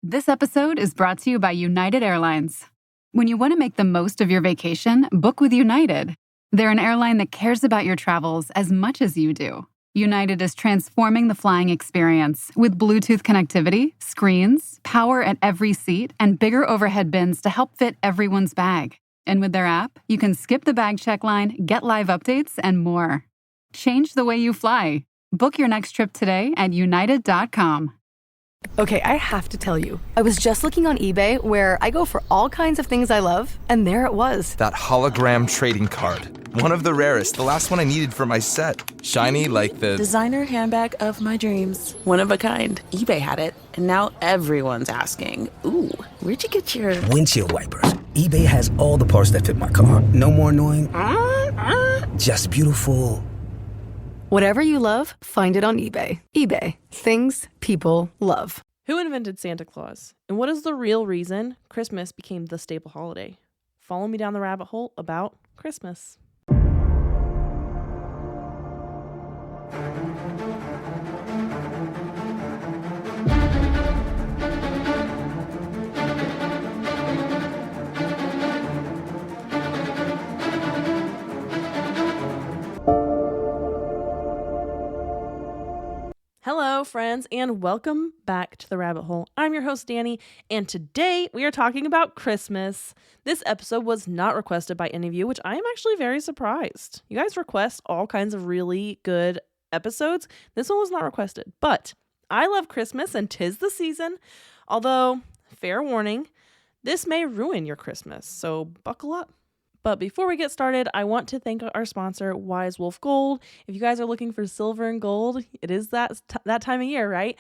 This episode is brought to you by United Airlines. When you want to make the most of your vacation, book with United. They're an airline that cares about your travels as much as you do. United is transforming the flying experience with Bluetooth connectivity, screens, power at every seat, and bigger overhead bins to help fit everyone's bag. And with their app, you can skip the bag check line, get live updates, and more. Change the way you fly. Book your next trip today at united.com. Okay, I have to tell you, I was just looking on eBay where I go for all kinds of things I love, and there it was. That hologram trading card. One of the rarest, the last one I needed for my set. Shiny like the designer handbag of my dreams. One of a kind. eBay had it, and now everyone's asking, ooh, where'd you get your windshield wipers? eBay has all the parts that fit my car. No more annoying, just beautiful. Whatever you love, find it on eBay. eBay, things people love. Who invented Santa Claus? And what is the real reason Christmas became the staple holiday? Follow me down the rabbit hole about Christmas. Hello, friends, and welcome back to the rabbit hole. I'm your host, Danny, and today we are talking about Christmas. This episode was not requested by any of you, which I am actually very surprised. You guys request all kinds of really good episodes. This one was not requested, but I love Christmas and 'tis the season. Although, fair warning, this may ruin your Christmas, so buckle up. But before we get started, I want to thank our sponsor, Wise Wolf Gold. If you guys are looking for silver and gold, it is that time of year, right?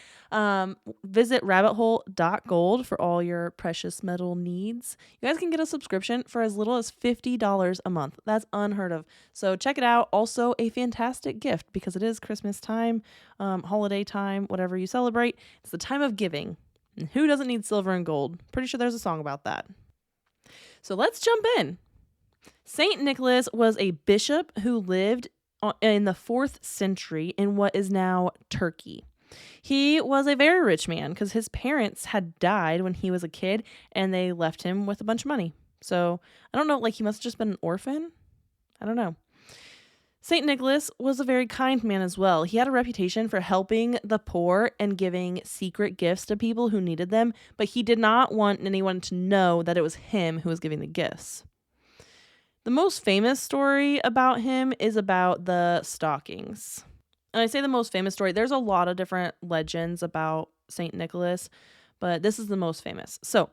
Visit rabbithole.gold for all your precious metal needs. You guys can get a subscription for as little as $50 a month. That's unheard of. So check it out. Also a fantastic gift because it is Christmas time, holiday time, whatever you celebrate. It's the time of giving. And who doesn't need silver and gold? Pretty sure there's a song about that. So let's jump in. Saint Nicholas was a bishop who lived in the 4th century in what is now Turkey. He was a very rich man because his parents had died when he was a kid and they left him with a bunch of money. So I don't know, like he must have just been an orphan. I don't know. Saint Nicholas was a very kind man as well. He had a reputation for helping the poor and giving secret gifts to people who needed them, but he did not want anyone to know that it was him who was giving the gifts. The most famous story about him is about the stockings. And I say the most famous story, there's a lot of different legends about St. Nicholas, but this is the most famous. So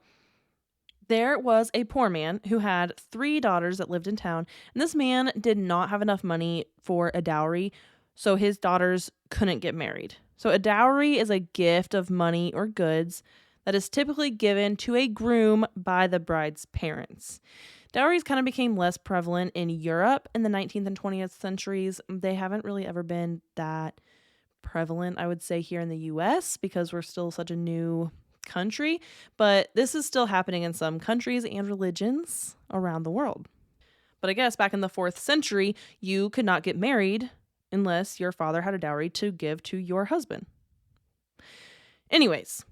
there was a poor man who had 3 daughters that lived in town, and this man did not have enough money for a dowry, so his daughters couldn't get married. So a dowry is a gift of money or goods that is typically given to a groom by the bride's parents. Dowries kind of became less prevalent in Europe in the 19th and 20th centuries. They haven't really ever been that prevalent, I would say, here in the US because we're still such a new country. But this is still happening in some countries and religions around the world. But I guess back in the 4th century, you could not get married unless your father had a dowry to give to your husband. Anyways,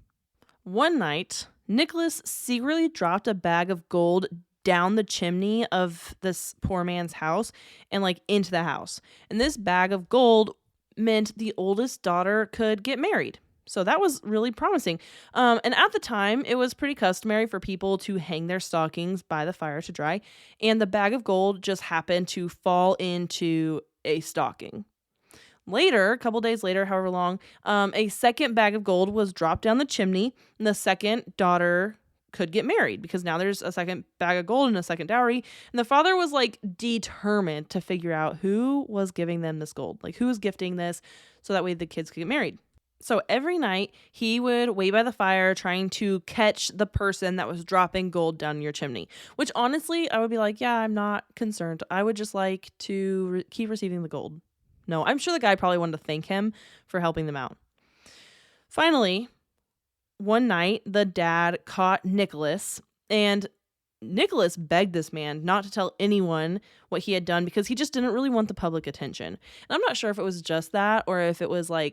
one night, Nicholas secretly dropped a bag of gold down the chimney of this poor man's house and into the house. And this bag of gold meant the oldest daughter could get married. So that was really promising. And at the time, it was pretty customary for people to hang their stockings by the fire to dry. And the bag of gold just happened to fall into a stocking. Later, a couple days later, however long, a second bag of gold was dropped down the chimney, and the second daughter could get married because now there's a second bag of gold and a second dowry. And the father was determined to figure out who was giving them this gold, who was gifting this so that way the kids could get married. So every night he would wait by the fire trying to catch the person that was dropping gold down your chimney, which honestly, I would be yeah, I'm not concerned. I would just like to keep receiving the gold. No, I'm sure the guy probably wanted to thank him for helping them out. Finally, one night, the dad caught Nicholas, and Nicholas begged this man not to tell anyone what he had done because he just didn't really want the public attention. And I'm not sure if it was just that or if it was I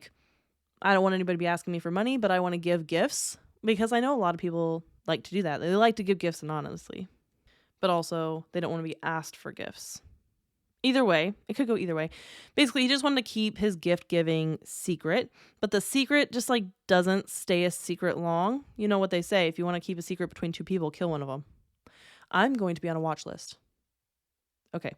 don't want anybody to be asking me for money, but I want to give gifts, because I know a lot of people like to do that. They like to give gifts anonymously, but also they don't want to be asked for gifts. Either way, it could go either way. Basically, he just wanted to keep his gift giving secret, but the secret just like doesn't stay a secret long. You know what they say, if you want to keep a secret between two people, kill one of them. I'm going to be on a watch list. Okay.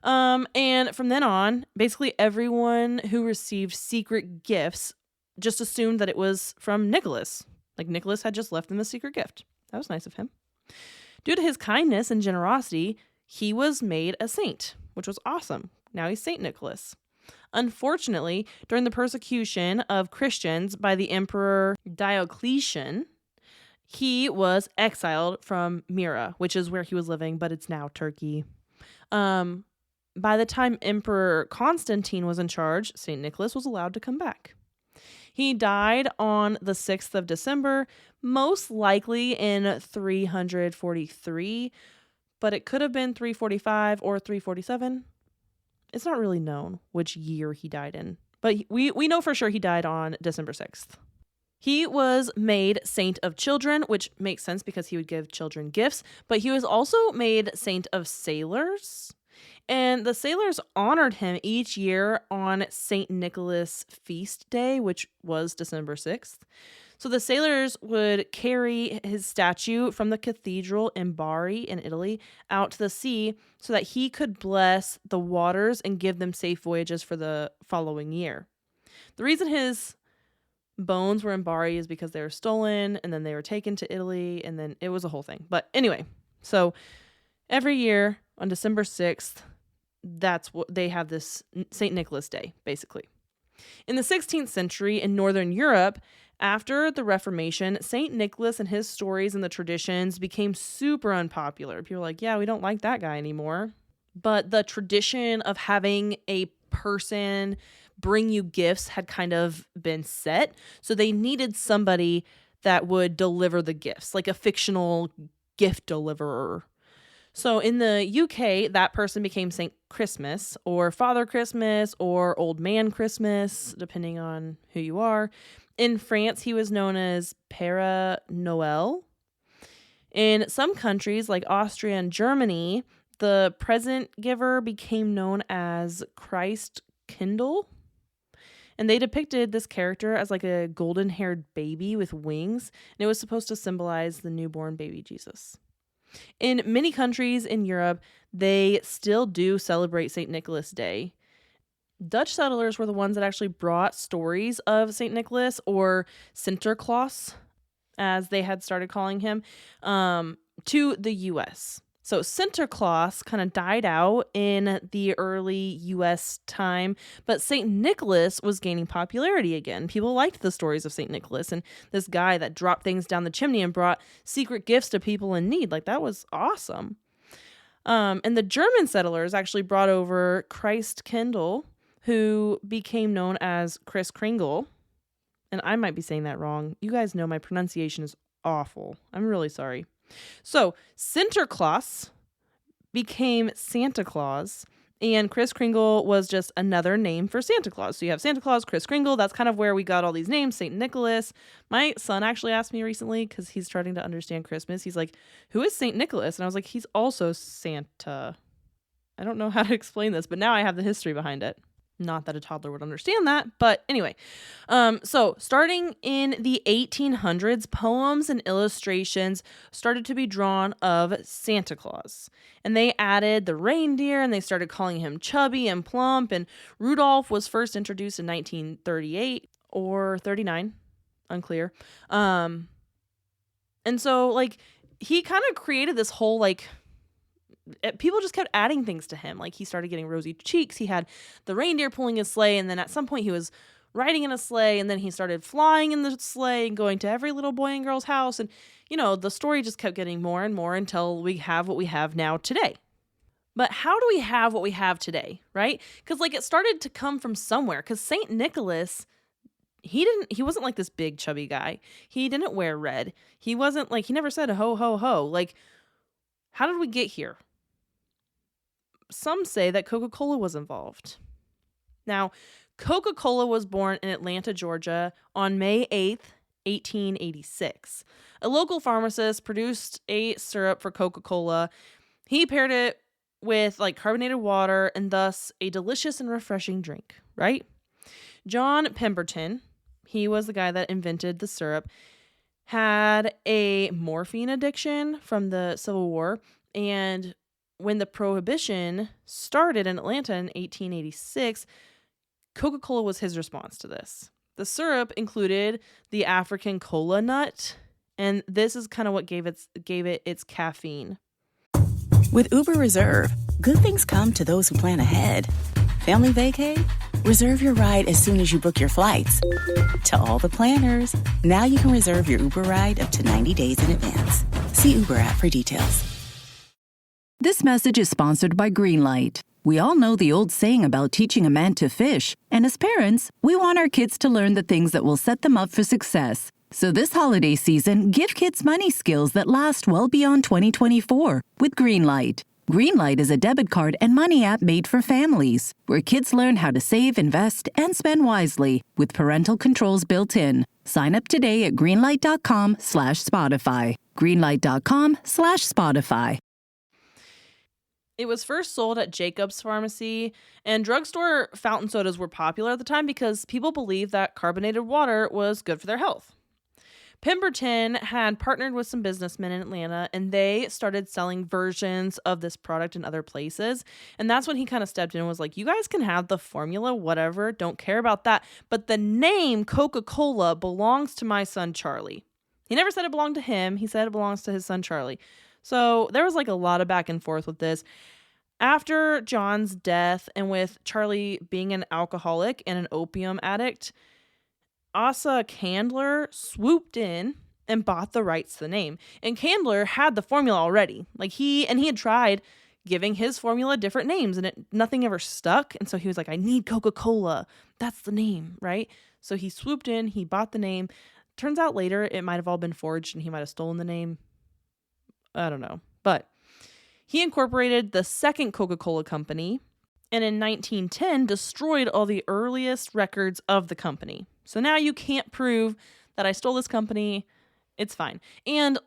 And from then on, basically everyone who received secret gifts just assumed that it was from Nicholas. Like Nicholas had just left them a secret gift. That was nice of him. Due to his kindness and generosity, he was made a saint, which was awesome. Now he's Saint Nicholas. Unfortunately, during the persecution of Christians by the Emperor Diocletian, he was exiled from Myra, which is where he was living, but it's now Turkey. By the time Emperor Constantine was in charge, St. Nicholas was allowed to come back. He died on the 6th of December, most likely in 343, but it could have been 345 or 347. It's not really known which year he died in, but we know for sure he died on December 6th. He was made Saint of Children, which makes sense because he would give children gifts, but he was also made Saint of Sailors. And the sailors honored him each year on St. Nicholas Feast Day, which was December 6th. So the sailors would carry his statue from the cathedral in Bari in Italy out to the sea so that he could bless the waters and give them safe voyages for the following year. The reason his bones were in Bari is because they were stolen and then they were taken to Italy and then it was a whole thing. But anyway, so every year on December 6th, that's what they have, this St. Nicholas Day, basically. In the 16th century in Northern Europe, after the Reformation, St. Nicholas and his stories and the traditions became super unpopular. People were like, yeah, we don't like that guy anymore. But the tradition of having a person bring you gifts had kind of been set. So they needed somebody that would deliver the gifts, like a fictional gift deliverer. So in the UK, that person became Saint Christmas or Father Christmas or Old Man Christmas, depending on who you are. In France, he was known as Père Noël. In some countries like Austria and Germany, the present giver became known as Christ Kindle. And they depicted this character as like a golden-haired baby with wings, and it was supposed to symbolize the newborn baby Jesus. In many countries in Europe, they still do celebrate St. Nicholas Day. Dutch settlers were the ones that actually brought stories of St. Nicholas, or Sinterklaas, as they had started calling him, to the U.S. So Sinterklaas kind of died out in the early U.S. time, but St. Nicholas was gaining popularity again. People liked the stories of St. Nicholas and this guy that dropped things down the chimney and brought secret gifts to people in need. Like, that was awesome. And the German settlers actually brought over Christ Kindle, who became known as Kris Kringle. And I might be saying that wrong. You guys know my pronunciation is awful. I'm really sorry. So Sinterklaas became Santa Claus, and Kris Kringle was just another name for Santa Claus. So you have Santa Claus, Kris Kringle. That's kind of where we got all these names. St. Nicholas. My son actually asked me recently, because he's starting to understand Christmas. He's like, who is St. Nicholas? And I was like, he's also Santa. I don't know how to explain this, but now I have the history behind it. Not that a toddler would understand that, but anyway. So starting in the 1800s, poems and illustrations started to be drawn of Santa Claus. And they added the reindeer, and they started calling him chubby and plump. And Rudolph was first introduced in 1938 or 39, unclear. And so, like, he kind of created this whole, like, people just kept adding things to him. Like, he started getting rosy cheeks. He had the reindeer pulling his sleigh. And then at some point he was riding in a sleigh. And then he started flying in the sleigh and going to every little boy and girl's house. And, you know, the story just kept getting more and more until we have what we have now today. But how do we have what we have today, right? Because, like, it started to come from somewhere. Because St. Nicholas, he wasn't like this big chubby guy. He didn't wear red. He wasn't like, he never said ho, ho, ho. Like, how did we get here? Some say that Coca-Cola was involved. Now, Coca-Cola was born in Atlanta, Georgia on May 8th, 1886. A local pharmacist produced a syrup for Coca-Cola. He paired it with like carbonated water and thus a delicious and refreshing drink, right? John Pemberton, he was the guy that invented the syrup, had a morphine addiction from the Civil War, and when the Prohibition started in Atlanta in 1886, Coca-Cola was his response to this. The syrup included the African cola nut, and this is kind of what gave it its caffeine. With Uber Reserve, good things come to those who plan ahead. Family vacay? Reserve your ride as soon as you book your flights. To all the planners, now you can reserve your Uber ride up to 90 days in advance. See Uber app for details. This message is sponsored by Greenlight. We all know the old saying about teaching a man to fish, and as parents, we want our kids to learn the things that will set them up for success. So this holiday season, give kids money skills that last well beyond 2024 with Greenlight. Greenlight is a debit card and money app made for families, where kids learn how to save, invest, and spend wisely with parental controls built in. Sign up today at greenlight.com/Spotify. Greenlight.com/Spotify. It was first sold at Jacob's Pharmacy, and drugstore fountain sodas were popular at the time because people believed that carbonated water was good for their health. Pemberton had partnered with some businessmen in Atlanta, and they started selling versions of this product in other places. And that's when he kind of stepped in and was like, you guys can have the formula, whatever, don't care about that. But the name Coca-Cola belongs to my son, Charlie. He never said it belonged to him. He said it belongs to his son, Charlie. So there was like a lot of back and forth with this. After John's death, and with Charlie being an alcoholic and an opium addict, Asa Candler swooped in and bought the rights to the name. And Candler had the formula already. He had tried giving his formula different names, and nothing ever stuck. And so he was like, I need Coca-Cola. That's the name, right? So he swooped in, he bought the name. Turns out later it might have all been forged and he might have stolen the name. I don't know. But he incorporated the second Coca-Cola company, and in 1910 destroyed all the earliest records of the company. So now you can't prove that I stole this company. It's fine. And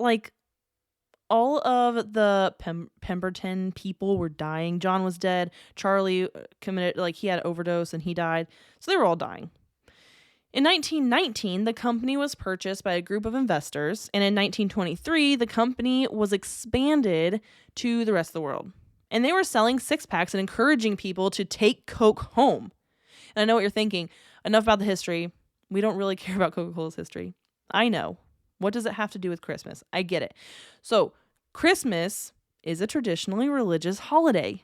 all of the Pemberton people were dying. John was dead. Charlie committed, he had overdose and he died. So they were all dying. In 1919, the company was purchased by a group of investors. And in 1923, the company was expanded to the rest of the world. And they were selling six-packs and encouraging people to take Coke home. And I know what you're thinking. Enough about the history. We don't really care about Coca-Cola's history. I know. What does it have to do with Christmas? I get it. So, Christmas is a traditionally religious holiday,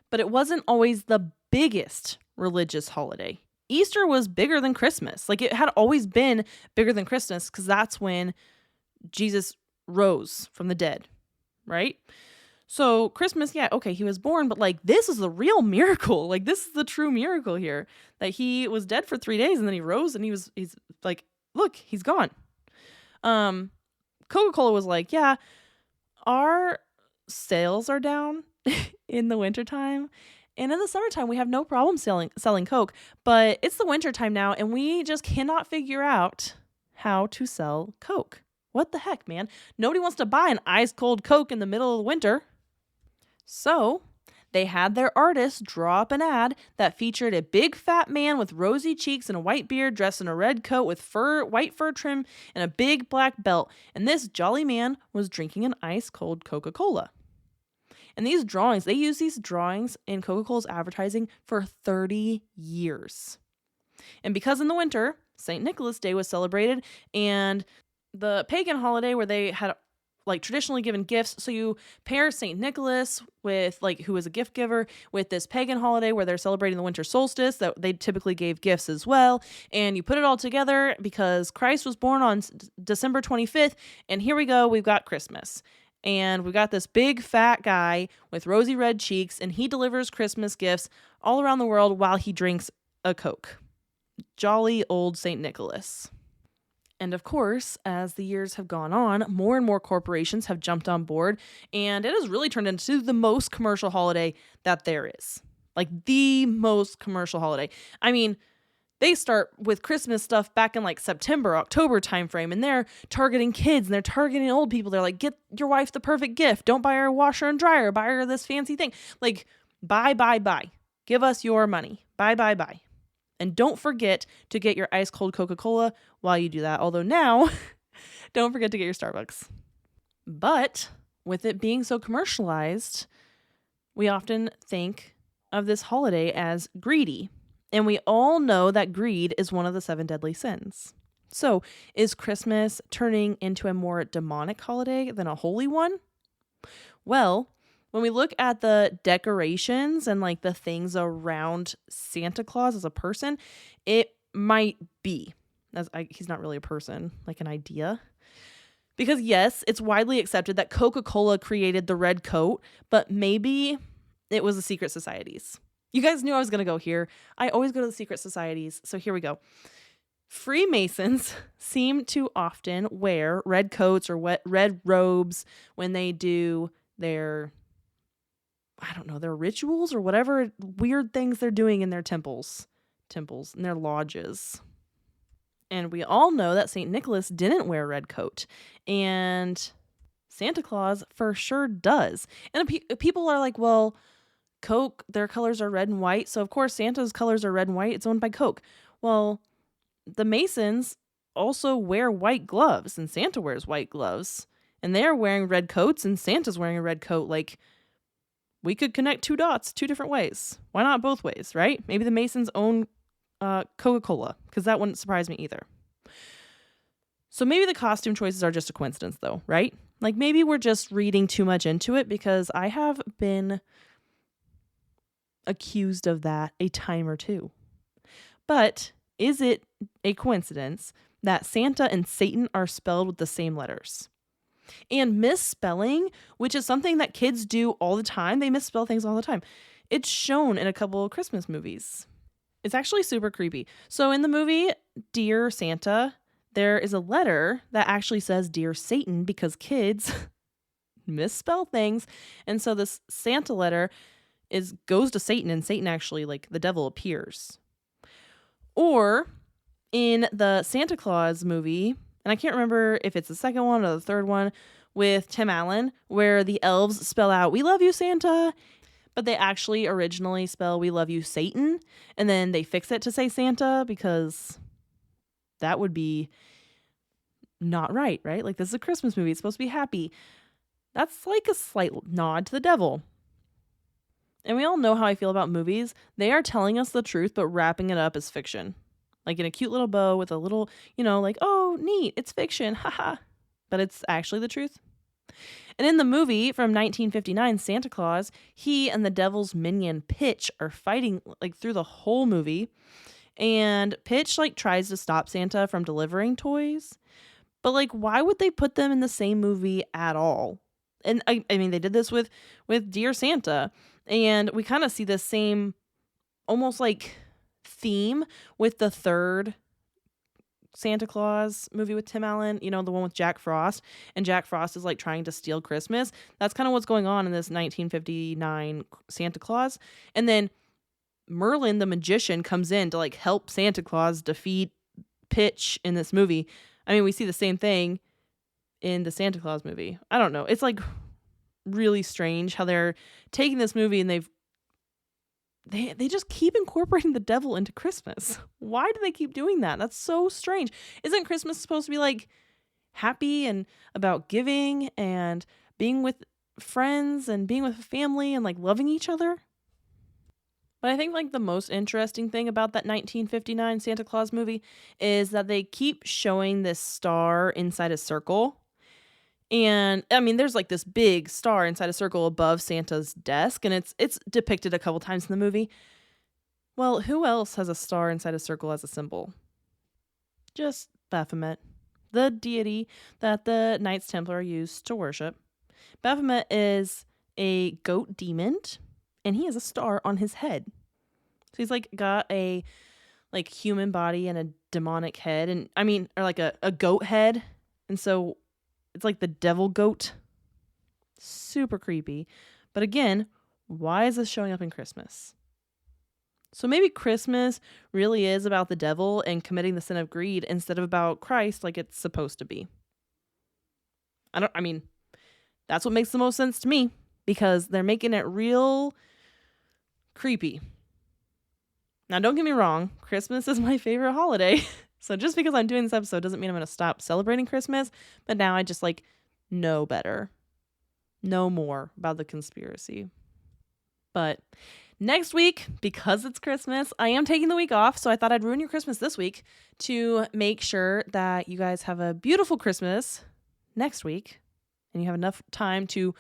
but it wasn't always the biggest religious holiday. Easter was bigger than Christmas. It had always been bigger than Christmas because that's when Jesus rose from the dead, right? So Christmas, yeah, okay, he was born, but this is the real miracle. This is the true miracle here, that he was dead for 3 days and then he rose and he's look, he's gone. Coca-Cola was like, yeah, our sales are down in the wintertime. And in the summertime, we have no problem selling Coke, but it's the wintertime now and we just cannot figure out how to sell Coke. What the heck, man? Nobody wants to buy an ice cold Coke in the middle of the winter. So they had their artists draw up an ad that featured a big fat man with rosy cheeks and a white beard dressed in a red coat with white fur trim and a big black belt. And this jolly man was drinking an ice cold Coca-Cola. And these drawings, they used these drawings in Coca-Cola's advertising for 30 years. And because in the winter, St. Nicholas Day was celebrated, and the pagan holiday where they had traditionally given gifts. So you pair St. Nicholas with who is a gift giver with this pagan holiday where they're celebrating the winter solstice that they typically gave gifts as well. And you put it all together because Christ was born on December 25th. And here we go. We've got Christmas. And we've got this big fat guy with rosy red cheeks, and he delivers Christmas gifts all around the world while he drinks a Coke. Jolly old St. Nicholas. And of course, as the years have gone on, more and more corporations have jumped on board, and it has really turned into the most commercial holiday that there is. The most commercial holiday. I mean, They start with Christmas stuff back in like September, October timeframe, and they're targeting kids and they're targeting old people. They're like, get your wife the perfect gift. Don't buy her a washer and dryer. Buy her this fancy thing. Like, buy. Give us your money. Buy. And don't forget to get your ice cold Coca-Cola while you do that. Although now, don't forget to get your Starbucks. But with it being so commercialized, we often think of this holiday as greedy. And we all know that greed is one of the 7 deadly sins. So, is Christmas turning into a more demonic holiday than a holy one? Well, when we look at the decorations and like the things around Santa Claus as a person, it might be. He's not really a person, like an idea. Because yes, it's widely accepted that Coca-Cola created the red coat, but maybe it was the secret societies. You guys knew I was going to go here. I always go to the secret societies, so here we go. Freemasons seem to often wear red coats or red robes when they do their rituals or whatever weird things they're doing in their temples and their lodges. And we all know that St. Nicholas didn't wear a red coat, and Santa Claus for sure does. And people are like, well, Coke, their colors are red and white, so of course Santa's colors are red and white. It's owned by Coke. Well, the Masons also wear white gloves, and Santa wears white gloves, and they're wearing red coats, and Santa's wearing a red coat. Like, we could connect 2 dots 2 different ways. Why not both ways, right? Maybe the Masons own Coca-Cola, because that wouldn't surprise me either. So maybe the costume choices are just a coincidence, though, right? Like, maybe we're just reading too much into it, because I have been accused of that a time or two. But is it a coincidence that Santa and Satan are spelled with the same letters? And misspelling, which is something that kids do all the time, they misspell things all the time. It's shown in a couple of Christmas movies. It's actually super creepy. So in the movie Dear Santa, there is a letter that actually says Dear Satan, because kids misspell things. And so this Santa letter goes to Satan, and Satan actually, like, the devil appears. Or in the Santa Claus movie, and I can't remember if it's the second one or the third one, with Tim Allen, where the elves spell out, "We love you, Santa," but they actually originally spell "We love you, Satan," and then they fix it to say Santa, because that would be not right? Like, this is a Christmas movie. It's supposed to be happy. That's like a slight nod to the devil. And we all know how I feel about movies. They are telling us the truth, but wrapping it up as fiction. Like in a cute little bow with a little, like, oh, neat, it's fiction, haha. But it's actually the truth. And in the movie from 1959, Santa Claus, he and the devil's minion, Pitch, are fighting like through the whole movie. And Pitch like tries to stop Santa from delivering toys. But like, why would they put them in the same movie at all? And I mean, they did this with Dear Santa. And we kind of see the same almost like theme with the third Santa Claus movie with Tim Allen, the one with Jack Frost. And Jack Frost is like trying to steal Christmas. That's kind of what's going on in this 1959 Santa Claus. And then Merlin the magician comes in to like help Santa Claus defeat Pitch in this movie. I mean, we see the same thing in the Santa Claus movie. I don't know. It's like really strange how they're taking this movie and they just keep incorporating the devil into Christmas. Why do they keep doing that? That's so strange. Isn't Christmas supposed to be like happy and about giving and being with friends and being with family and like loving each other? But I think like the most interesting thing about that 1959 Santa Claus movie is that they keep showing this star inside a circle. And I mean, there's like this big star inside a circle above Santa's desk, and it's depicted a couple times in the movie. Well, who else has a star inside a circle as a symbol? Just Baphomet, the deity that the Knights Templar used to worship. Baphomet is a goat demon, and he has a star on his head. So he's like got a like human body and a demonic head, and I mean, or like a goat head, and so it's like the devil goat. Super creepy. But again, why is this showing up in Christmas? So maybe Christmas really is about the devil and committing the sin of greed instead of about Christ like it's supposed to be. That's what makes the most sense to me, because they're making it real creepy. Now, don't get me wrong, Christmas is my favorite holiday. So just because I'm doing this episode doesn't mean I'm going to stop celebrating Christmas, but now I just know better, know more about the conspiracy. But next week, because it's Christmas, I am taking the week off, so I thought I'd ruin your Christmas this week to make sure that you guys have a beautiful Christmas next week, and you have enough time to,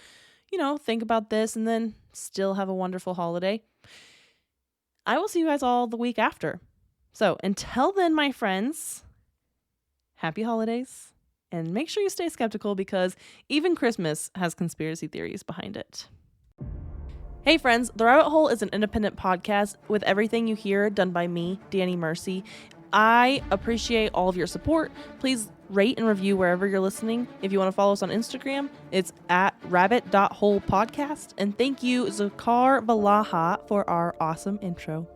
think about this and then still have a wonderful holiday. I will see you guys all the week after. So until then, my friends, happy holidays, and make sure you stay skeptical, because even Christmas has conspiracy theories behind it. Hey friends, The Rabbit Hole is an independent podcast with everything you hear done by me, Danny Mercy. I appreciate all of your support. Please rate and review wherever you're listening. If you want to follow us on Instagram, it's at rabbit.holepodcast. And thank you, Zakar Balaha, for our awesome intro.